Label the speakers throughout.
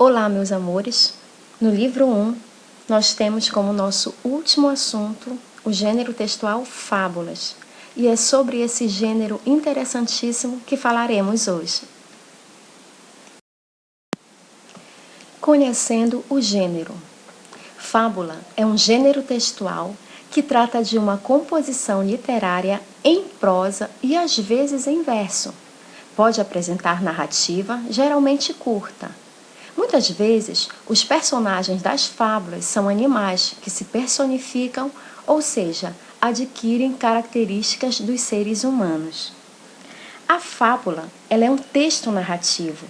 Speaker 1: Olá, meus amores! No livro 1, nós temos como nosso último assunto o gênero textual fábulas. E é sobre esse gênero interessantíssimo que falaremos hoje. Conhecendo o gênero. Fábula é um gênero textual que trata de uma composição literária em prosa e às vezes em verso. Pode apresentar narrativa, geralmente curta. Muitas vezes, os personagens das fábulas são animais que se personificam, ou seja, adquirem características dos seres humanos. A fábula, ela é um texto narrativo,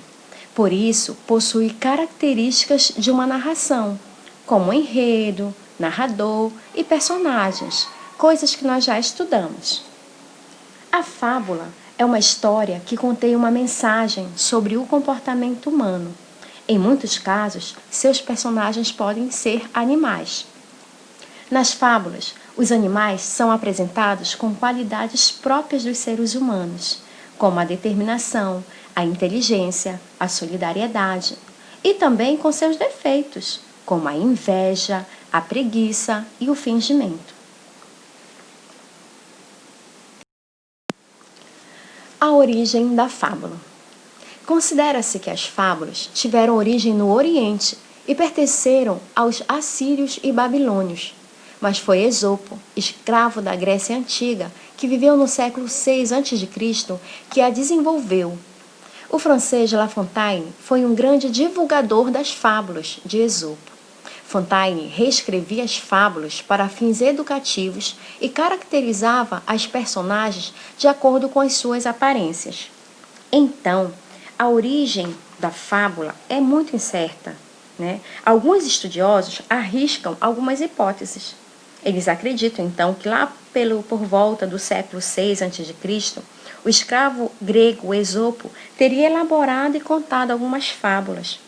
Speaker 1: por isso possui características de uma narração, como enredo, narrador e personagens, coisas que nós já estudamos. A fábula é uma história que contém uma mensagem sobre o comportamento humano. Em muitos casos, seus personagens podem ser animais. Nas fábulas, os animais são apresentados com qualidades próprias dos seres humanos, como a determinação, a inteligência, a solidariedade, e também com seus defeitos, como a inveja, a preguiça e o fingimento. A origem da fábula. Considera-se que as fábulas tiveram origem no Oriente e pertenceram aos assírios e babilônios. Mas foi Esopo, escravo da Grécia Antiga, que viveu no século VI a.C., que a desenvolveu. O francês La Fontaine foi um grande divulgador das fábulas de Esopo. Fontaine reescrevia as fábulas para fins educativos e caracterizava as personagens de acordo com as suas aparências. Então, a origem da fábula é muito incerta, né? Alguns estudiosos arriscam algumas hipóteses. Eles acreditam, então, que lá por volta do século VI a.C., o escravo grego Esopo teria elaborado e contado algumas fábulas.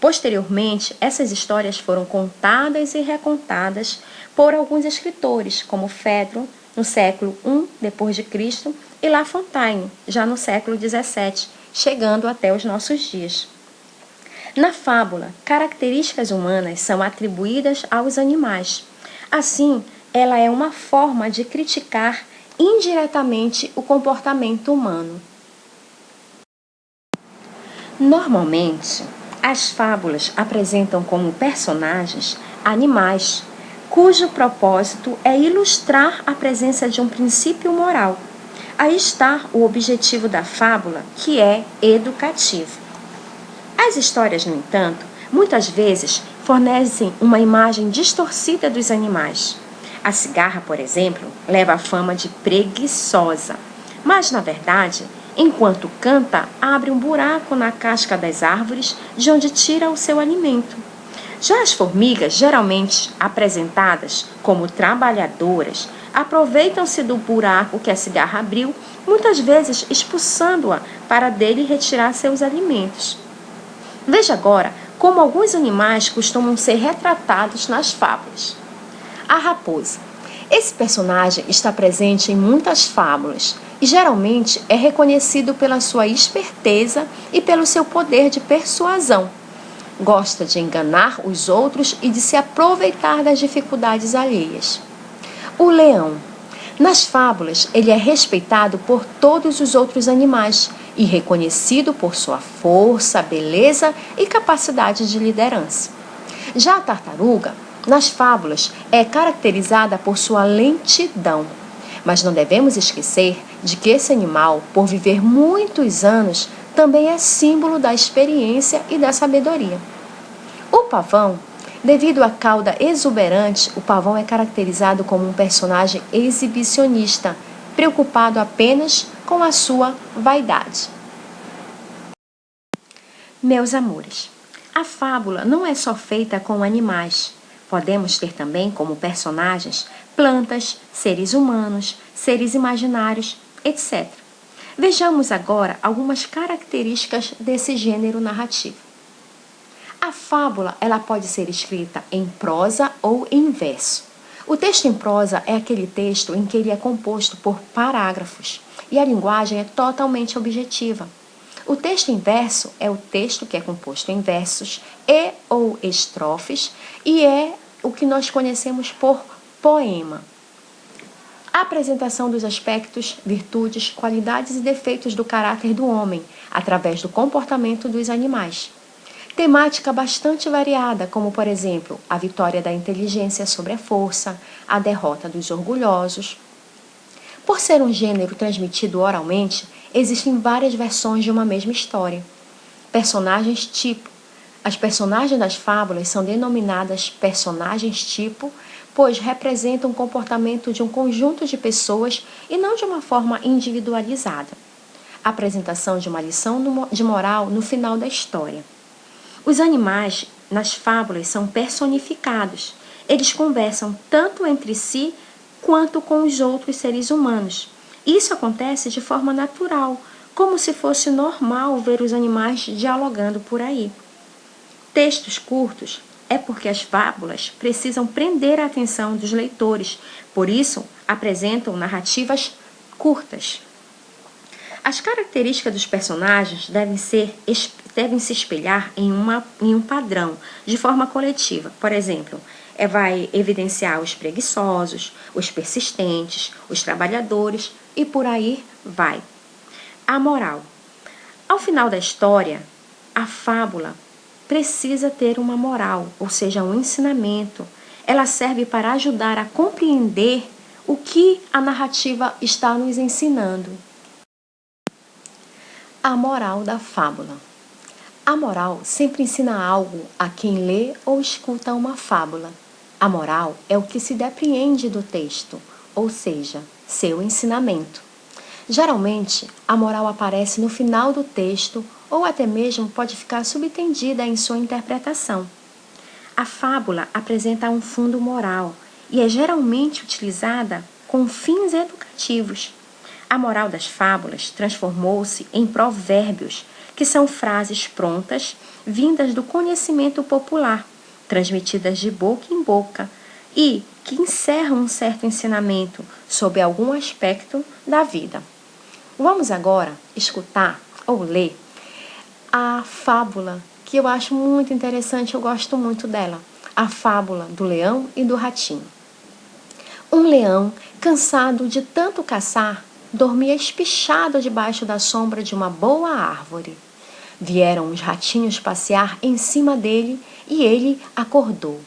Speaker 1: Posteriormente, essas histórias foram contadas e recontadas por alguns escritores, como Fedro, no século I d.C., e La Fontaine, já no século XVII, chegando até os nossos dias. Na fábula, características humanas são atribuídas aos animais. Assim, ela é uma forma de criticar indiretamente o comportamento humano. Normalmente, as fábulas apresentam como personagens animais, cujo propósito é ilustrar a presença de um princípio moral. Aí está o objetivo da fábula, que é educativo. As histórias, no entanto, muitas vezes fornecem uma imagem distorcida dos animais. A cigarra, por exemplo, leva a fama de preguiçosa, mas, na verdade, enquanto canta, abre um buraco na casca das árvores de onde tira o seu alimento. Já as formigas, geralmente apresentadas como trabalhadoras, aproveitam-se do buraco que a cigarra abriu, muitas vezes expulsando-a para dele retirar seus alimentos. Veja agora como alguns animais costumam ser retratados nas fábulas. A raposa. Esse personagem está presente em muitas fábulas e geralmente é reconhecido pela sua esperteza e pelo seu poder de persuasão. Gosta de enganar os outros e de se aproveitar das dificuldades alheias. O leão. Nas fábulas, ele é respeitado por todos os outros animais e reconhecido por sua força, beleza e capacidade de liderança. Já a tartaruga, nas fábulas, é caracterizada por sua lentidão. Mas não devemos esquecer de que esse animal, por viver muitos anos, também é símbolo da experiência e da sabedoria. O pavão. Devido à cauda exuberante, o pavão é caracterizado como um personagem exibicionista, preocupado apenas com a sua vaidade. Meus amores, a fábula não é só feita com animais. Podemos ter também como personagens plantas, seres humanos, seres imaginários, etc. Vejamos agora algumas características desse gênero narrativo. A fábula, ela pode ser escrita em prosa ou em verso. O texto em prosa é aquele texto em que ele é composto por parágrafos e a linguagem é totalmente objetiva. O texto em verso é o texto que é composto em versos e ou estrofes e é o que nós conhecemos por poema. A apresentação dos aspectos, virtudes, qualidades e defeitos do caráter do homem, através do comportamento dos animais. Temática bastante variada, como, por exemplo, a vitória da inteligência sobre a força, a derrota dos orgulhosos. Por ser um gênero transmitido oralmente, existem várias versões de uma mesma história. Personagens tipo. As personagens das fábulas são denominadas personagens tipo, pois representam o comportamento de um conjunto de pessoas e não de uma forma individualizada. Apresentação de uma lição de moral no final da história. Os animais nas fábulas são personificados. Eles conversam tanto entre si quanto com os outros seres humanos. Isso acontece de forma natural, como se fosse normal ver os animais dialogando por aí. Textos curtos é porque as fábulas precisam prender a atenção dos leitores, por isso apresentam narrativas curtas. As características dos personagens devem se espelhar em um padrão, de forma coletiva. Por exemplo, vai evidenciar os preguiçosos, os persistentes, os trabalhadores e por aí vai. A moral. Ao final da história, a fábula precisa ter uma moral, ou seja, um ensinamento. Ela serve para ajudar a compreender o que a narrativa está nos ensinando. A moral da fábula. A moral sempre ensina algo a quem lê ou escuta uma fábula. A moral é o que se depreende do texto, ou seja, seu ensinamento. Geralmente, a moral aparece no final do texto ou até mesmo pode ficar subentendida em sua interpretação. A fábula apresenta um fundo moral e é geralmente utilizada com fins educativos. A moral das fábulas transformou-se em provérbios, que são frases prontas, vindas do conhecimento popular, transmitidas de boca em boca e que encerram um certo ensinamento sobre algum aspecto da vida. Vamos agora escutar ou ler a fábula, que eu acho muito interessante, eu gosto muito dela. A fábula do leão e do ratinho. Um leão, cansado de tanto caçar, dormia espichado debaixo da sombra de uma boa árvore. Vieram os ratinhos passear em cima dele e ele acordou.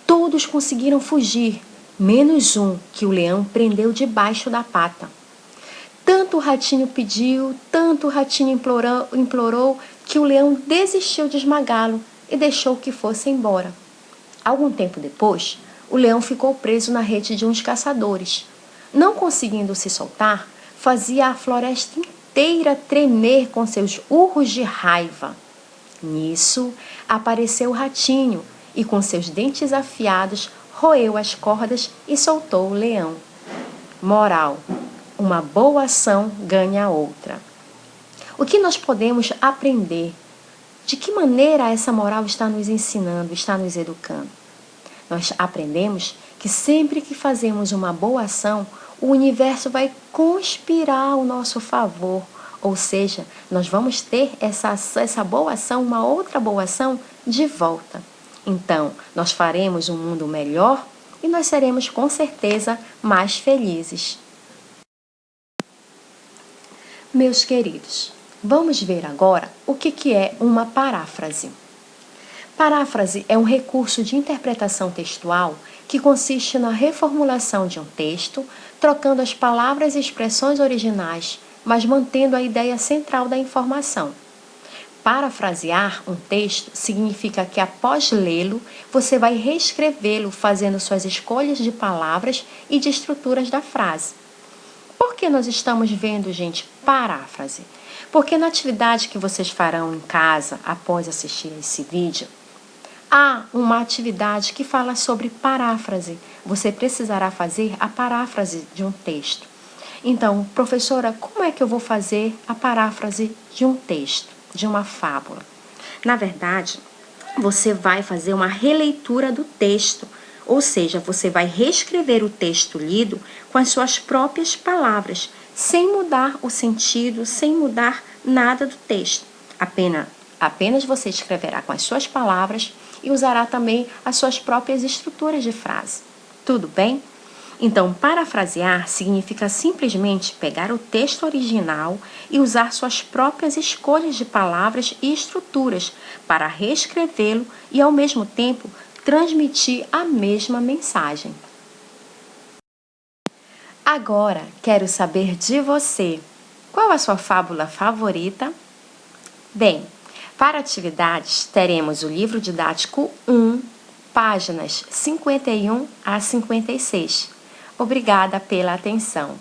Speaker 1: Todos conseguiram fugir, menos um que o leão prendeu debaixo da pata. Tanto o ratinho pediu, tanto o ratinho implorou que o leão desistiu de esmagá-lo e deixou que fosse embora. Algum tempo depois, o leão ficou preso na rede de uns caçadores. Não conseguindo se soltar, fazia a floresta inteira tremer com seus urros de raiva. Nisso, apareceu o ratinho e, com seus dentes afiados, roeu as cordas e soltou o leão. Moral: uma boa ação ganha outra. O que nós podemos aprender? De que maneira essa moral está nos ensinando, está nos educando? Nós aprendemos que sempre que fazemos uma boa ação, o universo vai conspirar ao nosso favor. Ou seja, nós vamos ter essa boa ação, uma outra boa ação de volta. Então, nós faremos um mundo melhor e nós seremos com certeza mais felizes. Meus queridos, vamos ver agora o que é uma paráfrase. Paráfrase é um recurso de interpretação textual que consiste na reformulação de um texto, trocando as palavras e expressões originais, mas mantendo a ideia central da informação. Parafrasear um texto significa que, após lê-lo, você vai reescrevê-lo fazendo suas escolhas de palavras e de estruturas da frase. Por que nós estamos vendo, gente, paráfrase? Porque na atividade que vocês farão em casa após assistir esse vídeo, há uma atividade que fala sobre paráfrase. Você precisará fazer a paráfrase de um texto. Então, professora, como é que eu vou fazer a paráfrase de um texto, de uma fábula? Na verdade, você vai fazer uma releitura do texto, ou seja, você vai reescrever o texto lido com as suas próprias palavras, sem mudar o sentido, sem mudar nada do texto. Apenas você escreverá com as suas palavras e usará também as suas próprias estruturas de frase. Tudo bem? Então, parafrasear significa simplesmente pegar o texto original e usar suas próprias escolhas de palavras e estruturas para reescrevê-lo e, ao mesmo tempo, transmitir a mesma mensagem. Agora, quero saber de você. Qual a sua fábula favorita? Bem, para atividades, teremos o livro didático 1, páginas 51 a 56. Obrigada pela atenção.